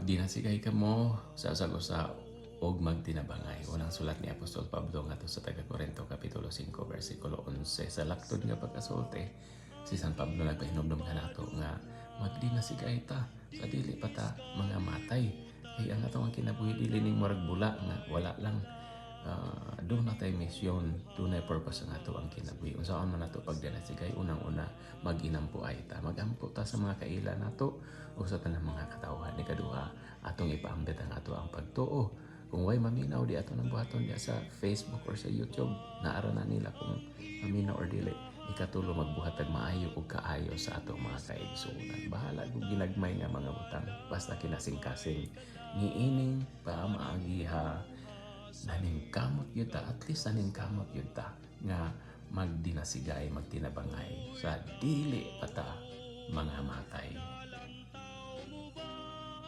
Magdinasigay kamo sa usa og magtinabangay. Unang sulat ni Apostol Pablo ngadto sa taga-Corinto kapitulo 5 bersikulo 11. Sa laktod nga pagkasulti, si San Pablo nagpahinumdom kanato nga magdinasigay ta sa dili pa ta mga matay. Kay ang atong kinabuhi dili ning murag bula nga wala lang doon na tayo misyon, doon na purpose ang ato ang kinabuhi. Unsaon man nato pagdinasigay, unang-una mag-inampo ay ta. Mag-ampo ta sa mga kaila nato o sa tanang mga katawhan. Ikaduha, atong ipaambit ang ato ang pagtuo. Kung way maminaw di ato ng buhaton diya sa Facebook or sa YouTube, naara na nila kung maminaw or dili. Ikatulo, magbuhatag maayo o kaayo sa atong mga kaigsunan. Bahala kung ginagmay nga mga butang. Basta kinasing-kasing. Niining pa maagiha naningkamot yun ta, at least naningkamot yun ta nga magdinasigay, magtinabangay sa dili pata mga matay.